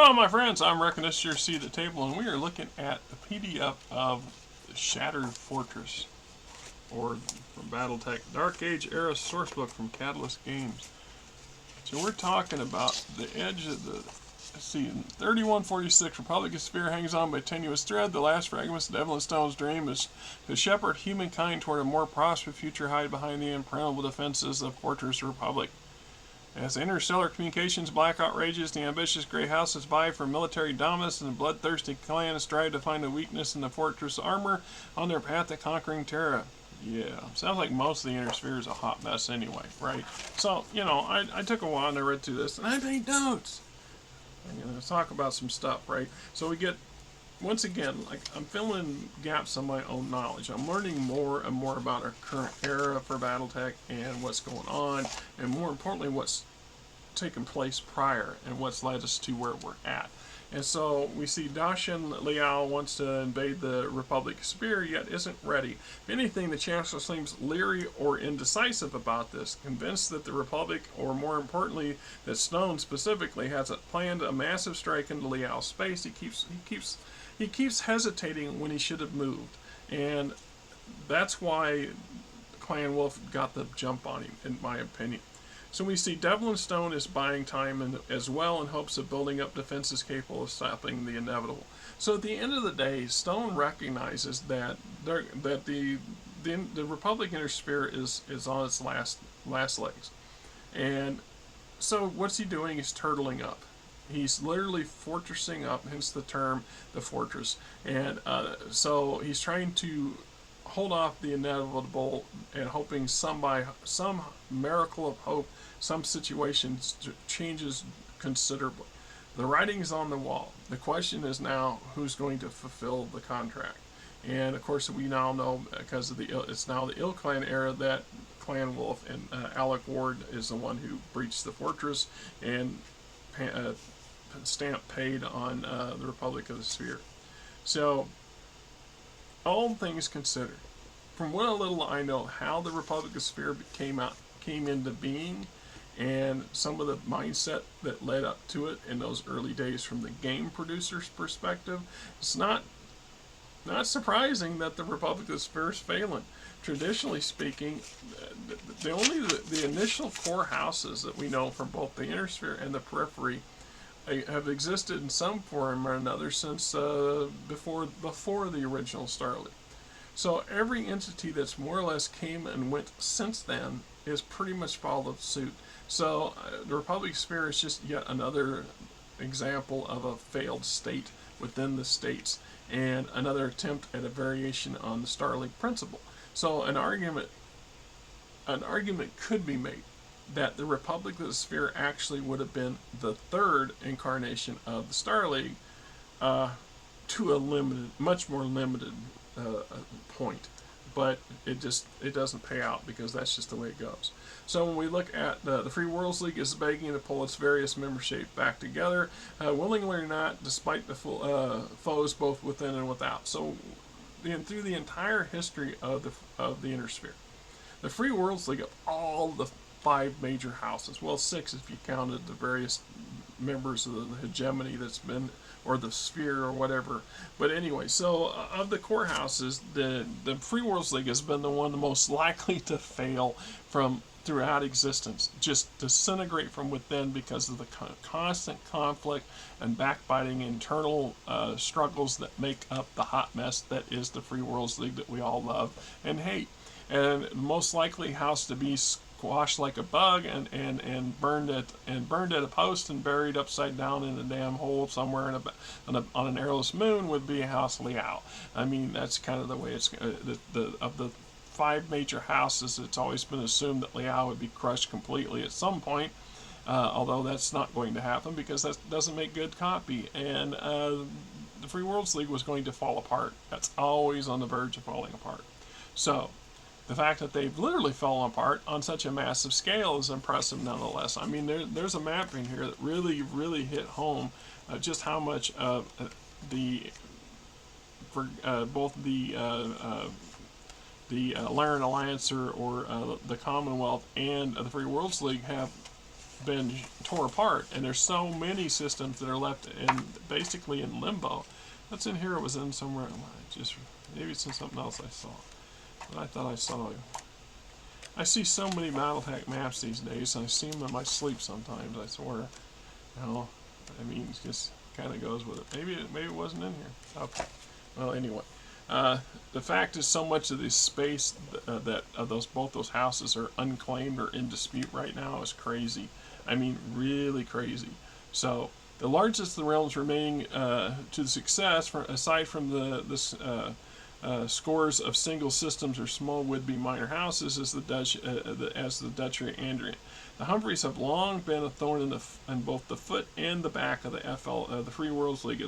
Hello, my friends. I'm Reckon this is your seat at the table, and we are looking at the PDF of the Shattered Fortress, or from BattleTech, Dark Age Era Sourcebook from Catalyst Games. So we're talking about the edge of the, let's see, 3146, Republic of Sphere hangs on by tenuous thread. The last fragments of Devlin Stone's dream is to shepherd humankind toward a more prosperous future, hide behind the impenetrable defenses of Fortress Republic. As interstellar communications blackout rages, the ambitious Grey Houses vie for military dominance, and the bloodthirsty clans strive to find a weakness in the fortress armor on their path to conquering Terra. Yeah, sounds like most of the inner sphere is a hot mess anyway, right? So, you know, I took a while and I read through this, and I made notes. I'm going to talk about some stuff, right? So we get, once again, like, I'm filling in gaps on my own knowledge. I'm learning more and more about our current era for BattleTech and what's going on, and more importantly, what's taken place prior and what's led us to where we're at. And so we see Dacian Liao wants to invade the Republic of Sphere, yet isn't ready. If anything, the Chancellor seems leery or indecisive about this, convinced that the Republic, or more importantly, that Stone specifically, has planned a massive strike into Liao's space. He keeps hesitating when he should have moved, and that's why Clan Wolf got the jump on him, in my opinion. So we see Devlin Stone is buying time as well in hopes of building up defenses capable of stopping the inevitable. So at the end of the day, Stone recognizes that the Republic Inner Sphere is on its last legs, and so what's he doing? He's turtling up. He's literally fortressing up, hence the term the fortress, and so he's trying to hold off the inevitable and hoping some miracle of hope, some situation changes considerably. The writing's on the wall. The question is now who's going to fulfill the contract. And of course we now know, because of it's now the ilClan era, that Clan Wolf and Alec Ward is the one who breached the fortress and stamp paid on the Republic of the Sphere. So all things considered, from what a little I know how the Republic of Sphere came into being, and some of the mindset that led up to it in those early days from the game producer's perspective, it's not surprising that the Republic of Sphere is failing. Traditionally speaking, the initial core houses that we know from both the inner sphere and the periphery have existed in some form or another since before the original Star League. So every entity that's more or less came and went since then is pretty much followed suit. So the Republic Sphere is just yet another example of a failed state within the states, and another attempt at a variation on the Star League principle. So an argument could be made that the Republic of the Sphere actually would have been the third incarnation of the Star League, to a much more limited point, but it doesn't pay out, because that's just the way it goes. So when we look at the Free Worlds League is begging to pull its various membership back together, willingly or not, despite the foes both within and without. So through the entire history of the Inner Sphere, the Free Worlds League, of all the 5 major houses, well 6 if you counted the various members of the hegemony that's been, or the sphere or whatever, but anyway, so of the core houses, the Free Worlds League has been the one the most likely to fail throughout existence, just disintegrate from within because of the constant conflict and backbiting internal struggles that make up the hot mess that is the Free Worlds League that we all love and hate. And most likely house to be squashed like a bug and burned at a post and buried upside down in a damn hole somewhere on an airless moon would be House Liao. I mean, that's kind of the way it's of the 5 major houses. It's always been assumed that Liao would be crushed completely at some point, although that's not going to happen because that doesn't make good copy. And the Free Worlds League was going to fall apart. That's always on the verge of falling apart. So the fact that they've literally fallen apart on such a massive scale is impressive nonetheless. I mean, there's a map in here that really, really hit home just how much both the Laren Alliance or the Commonwealth and the Free Worlds League have been tore apart, and there's so many systems that are left in basically in limbo. What's in here? It was in somewhere. Just maybe it's in something else I saw. But I thought I saw it. I see so many BattleTech maps these days, and I see them in my sleep sometimes. I swear. You know, I mean, it just kind of goes with it. Maybe it wasn't in here. Okay. Well, anyway. The fact is, so much of the space that both those houses are unclaimed or in dispute right now is crazy. I mean, really crazy. So the largest of the realms remaining to the success, aside from the scores of single systems or small would-be minor houses, is the Duchy of Andrian. The Humphreys have long been a thorn in both the foot and the back of the the Free Worlds League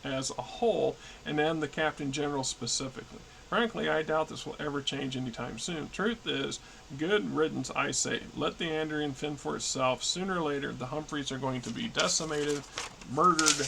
as a whole, and then the Captain General specifically. Frankly, I doubt this will ever change anytime soon. Truth is, good riddance, I say. Let the Andrian fend for itself. Sooner or later, the Humphreys are going to be decimated, murdered,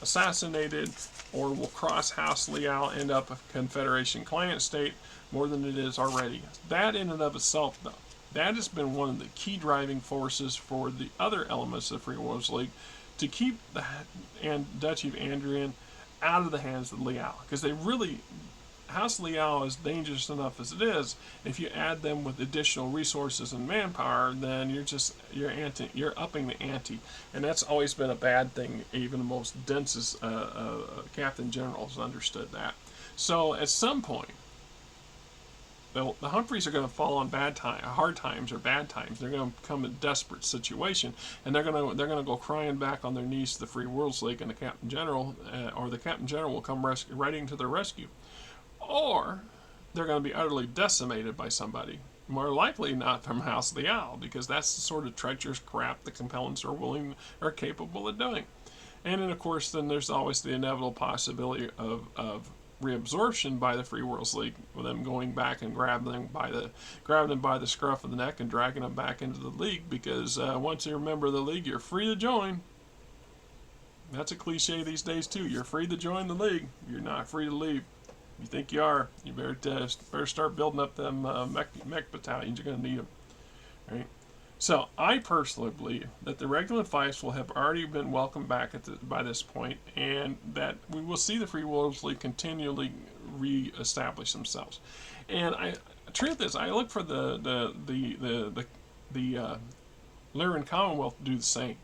assassinated, or will cross House Leal, end up a Confederation client state more than it is already. That in and of itself, though, that has been one of the key driving forces for the other elements of the Free Worlds League to keep the Duchy of Andrian out of the hands of Leal, because they really, House Leal is dangerous enough as it is. If you add them with additional resources and manpower, then you're upping the ante, and that's always been a bad thing. Even the most densest Captain Generals understood that. So at some point, the Humphreys are going to fall on hard times or bad times. They're going to come in a desperate situation, and they're going to go crying back on their knees to the Free Worlds League and the Captain General, or the Captain General will come riding to their rescue, or they're going to be utterly decimated by somebody. More likely not from House Leal, because that's the sort of treacherous crap the Compellents are capable of doing. And then, of course, then there's always the inevitable possibility of reabsorption by the Free Worlds League, with them going back and grabbing them by the scruff of the neck and dragging them back into the league, because once you're a member of the league, you're free to join. That's a cliche these days too. You're free to join the league. You're not free to leave. You think you are? You better start building up them mech battalions. You're going to need them, right? So I personally believe that the regular fights will have already been welcomed back by this point, and that we will see the Free Worlds League continually re-establish themselves. And truth is, I look for the Lyran Commonwealth to do the same,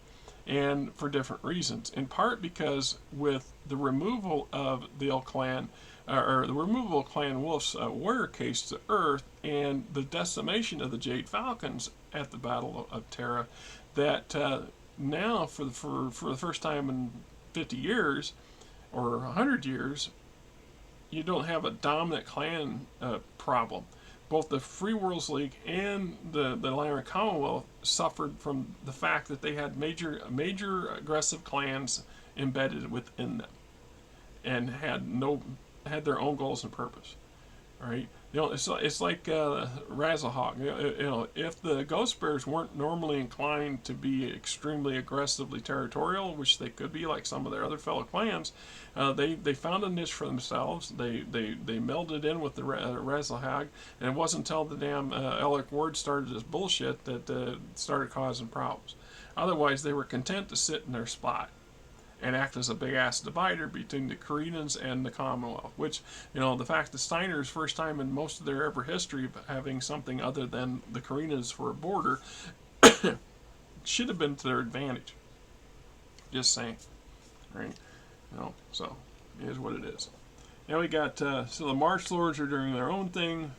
and for different reasons. In part because with the removal of the ilClan, or the removal of Clan Wolf's warrior case to Earth, and the decimation of the Jade Falcons at the Battle of Terra, that now for the first time in 50 years or 100 years, you don't have a dominant clan problem. Both the Free Worlds League and the Lyran Commonwealth suffered from the fact that they had major aggressive clans embedded within them, and had their own goals and purpose. Right? It's like Razahog. If the Ghost Bears weren't normally inclined to be extremely aggressively territorial, which they could be, like some of their other fellow clans, they found a niche for themselves. They melded in with the Razahog, and it wasn't until the damn Alec Ward started this bullshit that started causing problems. Otherwise, they were content to sit in their spot and act as a big-ass divider between the Koreans and the Commonwealth, which, the fact that Steiner's first time in most of their ever history of having something other than the Koreans for a border should have been to their advantage. Just saying, right? So it is what it is. Now we got, so the March Lords are doing their own thing.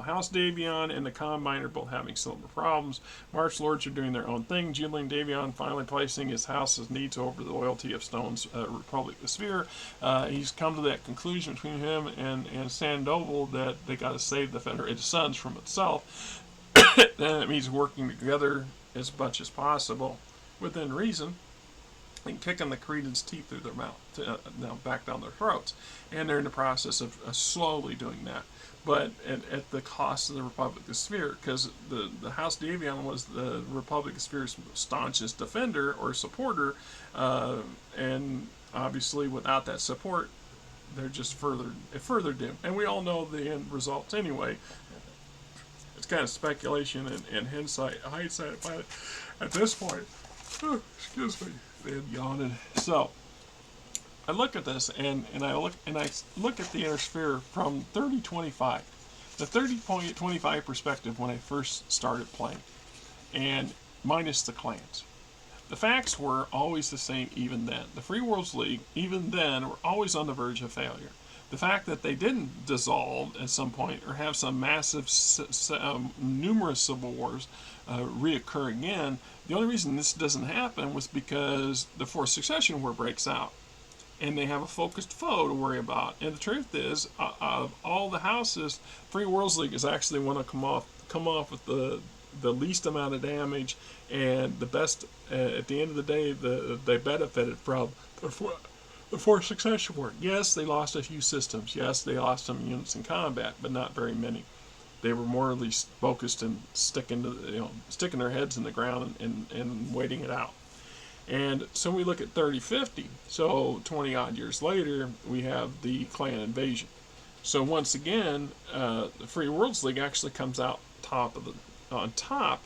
House Davion and the Combine are both having similar problems. March Lords are doing their own thing. Julian Davion finally placing his house's needs over the loyalty of Stone's Republic of the Sphere. He's come to that conclusion between him and Sandoval that they got to save the Federated Suns from itself. Then it means working together as much as possible, within reason, and kicking the Cretans' teeth through their mouth, back down their throats. And they're in the process of slowly doing that, but at the cost of the Republic of the Sphere, because the House Davion was the Republic of the Sphere's staunchest defender or supporter, and obviously without that support, they're just further doomed. And we all know the end results anyway. It's kind of speculation and hindsight about it. at this point. Excuse me, man, yawning. So I look at this and I look at the inner sphere from 3025, the 30.25 perspective when I first started playing, and minus the clans. The facts were always the same even then. The Free Worlds League, even then, were always on the verge of failure. The fact that they didn't dissolve at some point or have some massive, numerous civil wars reoccur again, the only reason this doesn't happen was because the Forced Succession War breaks out. And they have a focused foe to worry about. And the truth is, of all the houses, Free Worlds League is actually one to come off with the least amount of damage and the best. At the end of the day, they benefited from the Forced Succession War. Yes, they lost a few systems. Yes, they lost some units in combat, but not very many. They were more or less focused and sticking their heads in the ground and waiting it out. And so we look at 3050, so 20 odd years later, we have the clan invasion. So once again, the Free Worlds League actually comes out on top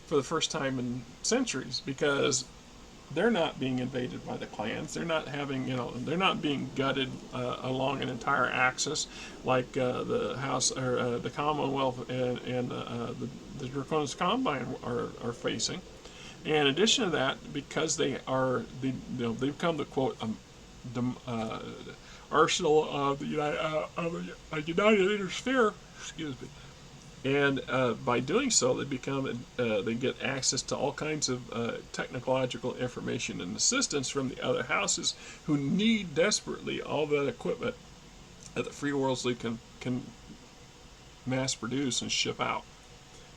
for the first time in centuries, because they're not being invaded by the clans. They're not having, they're not being gutted along an entire axis like the House or the Commonwealth and the Draconis Combine are facing. And in addition to that, because they've become the quote arsenal of the United Inner Sphere, excuse me, and by doing so, they get access to all kinds of technological information and assistance from the other houses who need desperately all that equipment that the Free Worlds League can mass produce and ship out,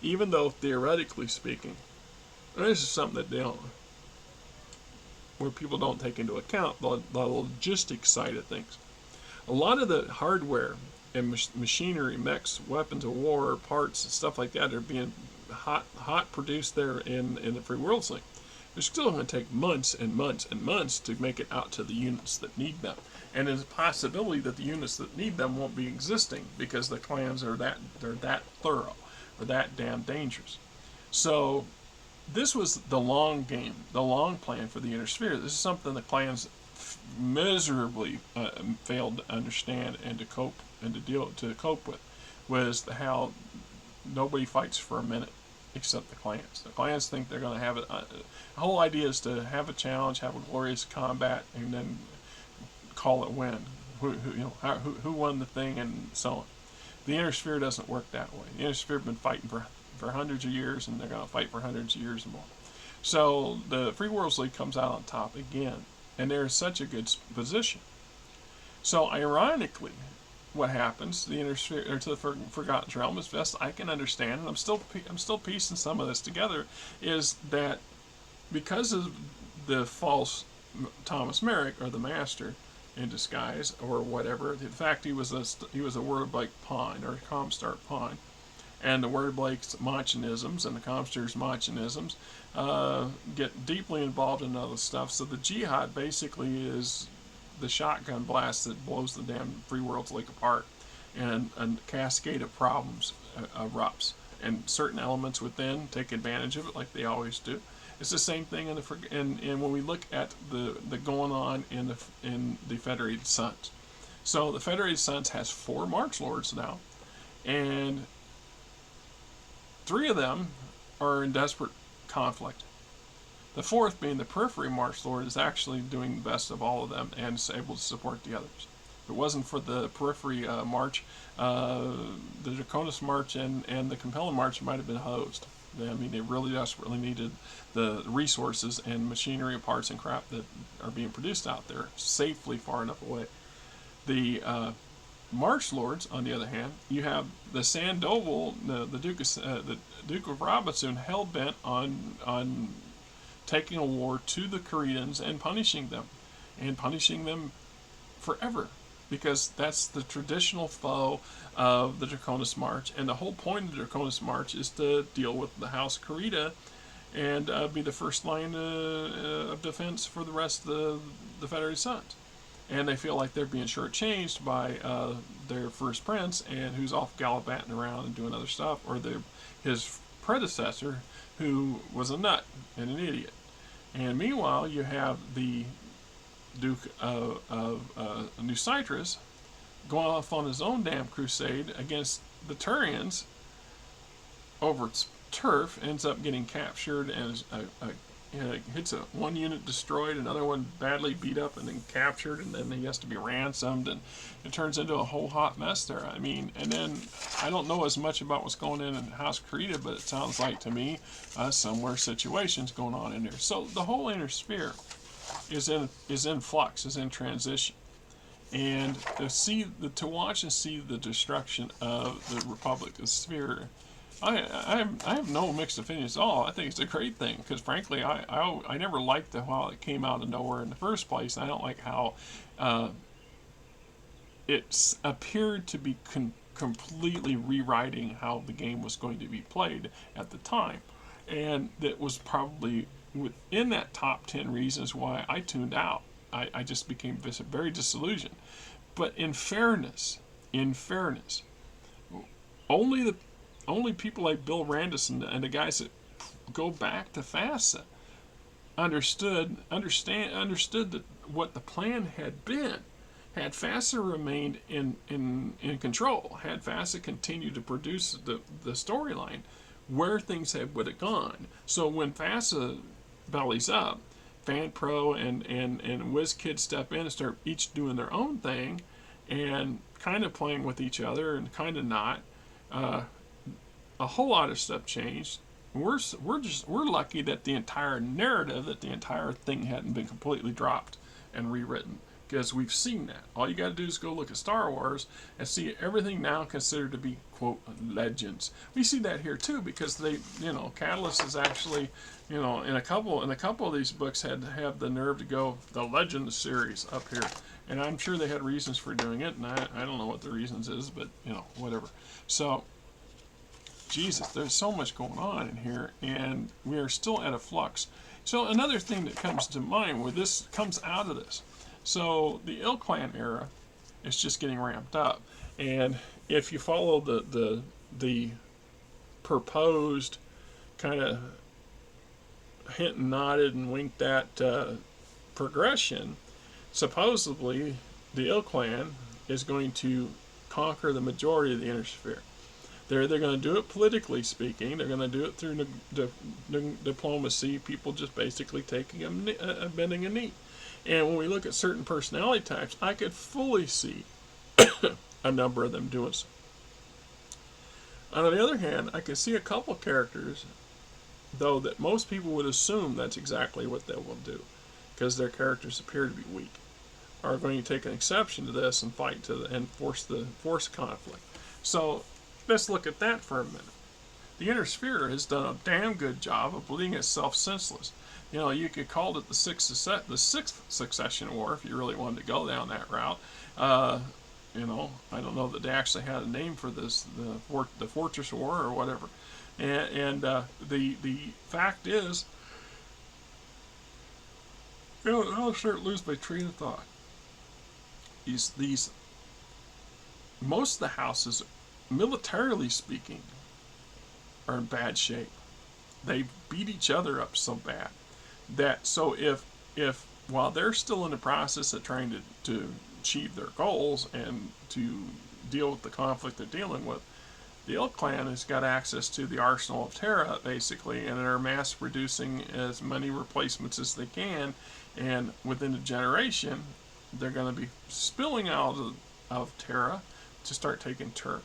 even though theoretically speaking. And this is something that where people don't take into account the logistics side of things. A lot of the hardware and machinery, mechs, weapons of war, parts, and stuff like that are being hot produced there in the Free Worlds League. It's still going to take months and months and months to make it out to the units that need them. And there's a possibility that the units that need them won't be existing because the clans they're that thorough or that damn dangerous. So this was the long game, the long plan for the Inner Sphere. This is something the clans miserably failed to understand and to cope with, was how nobody fights for a minute except the clans. The clans think they're going to have it. The whole idea is to have a challenge, have a glorious combat, and then call it win. Who won the thing, and so on. The Inner Sphere doesn't work that way. The Inner Sphere have been fighting for hundreds of years, and they're going to fight for hundreds of years more. So the Free Worlds League comes out on top again, and they're in such a good position. So ironically, what happens to the Inner Sphere, or to the Forgotten Realm, as best I can understand, and I'm still piecing some of this together, is that because of the false Thomas Merrick, or the Master in disguise, or whatever, the fact he was a Word Blake pawn, or a Comstar pawn, and the Word Blake's machinisms and the Comstar's machinisms get deeply involved in other stuff. So the Jihad basically is the shotgun blast that blows the damn Free Worlds League apart, and a cascade of problems erupts, and certain elements within take advantage of it like they always do. It's the same thing in when we look at the going on in the Federated Suns. So the Federated Suns has 4 March Lords now, and 3 of them are in desperate conflict. The 4th, being the Periphery March Lord, is actually doing the best of all of them and is able to support the others. If it wasn't for the Periphery March, the Draconis March and the Compelling March might have been hosed. I mean, they really desperately needed the resources and machinery, parts, and crap that are being produced out there safely far enough away. The March Lords, on the other hand, you have the Sandoval, the Duke of Robertson, hell bent on taking a war to the Koreans and punishing them forever, because that's the traditional foe of the Draconis March, and the whole point of the Draconis March is to deal with the House Kurita and be the first line of defense for the rest of the Federated Sons. And they feel like they're being shortchanged by their first prince, and who's off gallivanting around and doing other stuff, or his predecessor who was a nut and an idiot. And meanwhile, you have the Duke of New Citrus going off on his own damn crusade against the Turians over turf, ends up getting captured and hits one unit destroyed, another one badly beat up and then captured, and then he has to be ransomed, and it turns into a whole hot mess there. I mean, and then I don't know as much about what's going on in House Creta, but it sounds like to me similar situations going on in there. So the whole inner sphere is in flux, is in transition. And to watch and see the destruction of the Republic, the sphere, I have no mixed opinions at all. I think it's a great thing because, frankly, I never liked how it came out of nowhere in the first place. And I don't like how it appeared to be completely rewriting how the game was going to be played at the time. And that was probably within that top 10 reasons why I tuned out. I just became very disillusioned. But in fairness, only people like Bill Randus and the guys that go back to FASA understood that what the plan had been. Had FASA remained in control, had FASA continued to produce the storyline, where things would have gone. So when FASA bellies up, FanPro and WizKid step in and start each doing their own thing and kind of playing with each other and kind of not. A whole lot of stuff changed. We're lucky that the entire narrative, that the entire thing hadn't been completely dropped and rewritten, because we've seen that. All you got to do is go look at Star Wars and see everything now considered to be, quote, legends. We see that here too, because Catalyst is actually, in a couple of these books had to have the nerve to go the Legends series up here, and I'm sure they had reasons for doing it, and I don't know what the reasons is, but whatever. So, Jesus, there's so much going on in here, and we are still at a flux. So another thing that comes to mind where this comes out of this. So the ilClan era is just getting ramped up, and if you follow the proposed kind of hint and nodded and winked at progression, supposedly the ilClan is going to conquer the majority of the inner sphere. They're going to do it politically speaking. They're going to do it through diplomacy, people just basically taking bending a knee. And when we look at certain personality types, I could fully see a number of them doing so. On the other hand, I can see a couple characters, though, that most people would assume that's exactly what they will do, because their characters appear to be weak, are going to take an exception to this and fight and force conflict. So let's look at that for a minute. The inner sphere has done a damn good job of bleeding itself senseless. You could call it the sixth succession war if you really wanted to go down that route. I don't know that they actually had a name for this, the Fortress War or whatever. And the fact is, I'll start to lose my train of thought. Most of the houses, militarily speaking, are in bad shape. They beat each other up so bad that if while they're still in the process of trying to achieve their goals and to deal with the conflict they're dealing with, the ilClan has got access to the arsenal of Terra, basically, and they're mass producing as many replacements as they can, and within a generation, they're going to be spilling out of Terra to start taking turf.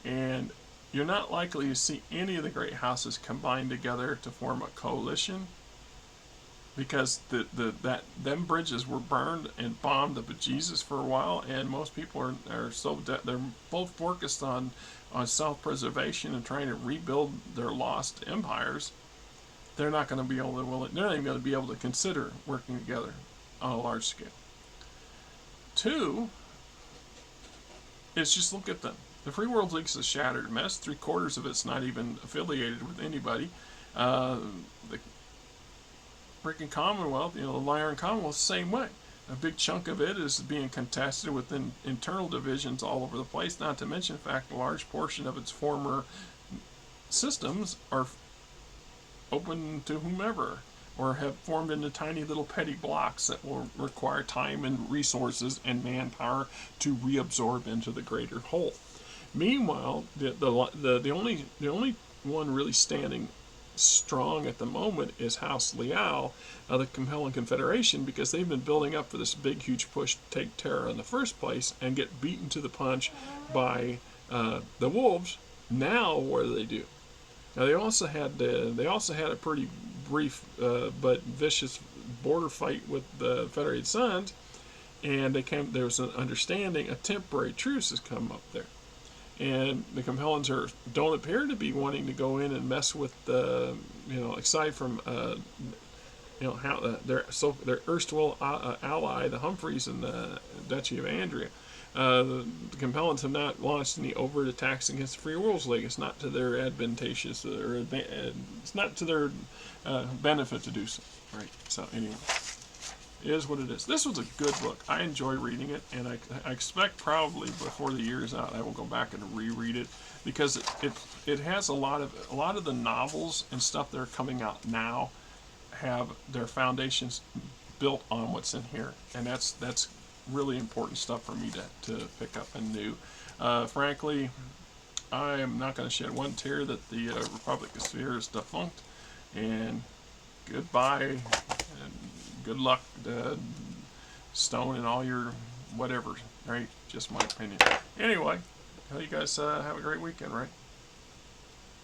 And you're not likely to see any of the great houses combine together to form a coalition, because them bridges were burned and bombed to bejesus for a while, and most people are so they're both focused on self-preservation and trying to rebuild their lost empires. They're not going to be able to they're not even going to be able to consider working together on a large scale. Two is just look at them. The Free World League's a shattered mess. 3/4 of it's not even affiliated with anybody. The freaking Commonwealth, the Lyran Commonwealth, same way. A big chunk of it is being contested within internal divisions all over the place, not to mention the fact a large portion of its former systems are open to whomever, or have formed into tiny little petty blocks that will require time and resources and manpower to reabsorb into the greater whole. Meanwhile, the only one really standing strong at the moment is House Liao of the Compelling Confederation, because they've been building up for this big, huge push to take Terra in the first place and get beaten to the punch by the wolves. Now, what do? Now they also had a pretty brief but vicious border fight with the Federated Suns, and there was an understanding, a temporary truce has come up there. And the Compellans don't appear to be wanting to go in and mess with the, aside from how their erstwhile ally, the Humphreys and the Duchy of Andria. The Compellans have not launched any overt attacks against the Free Worlds League. It's not to their advantageous, or it's not to their benefit to do so. Right. So anyway, it is what it is. This was a good book. I enjoy reading it, and I expect probably before the year is out, I will go back and reread it, because it has a lot of the novels and stuff that are coming out now have their foundations built on what's in here, and that's really important stuff for me to pick up anew. Frankly, I am not going to shed one tear that the Republic of Sphere is defunct, and goodbye and good luck, Stone, and all your whatever, right? Just my opinion. Anyway, you guys have a great weekend, right?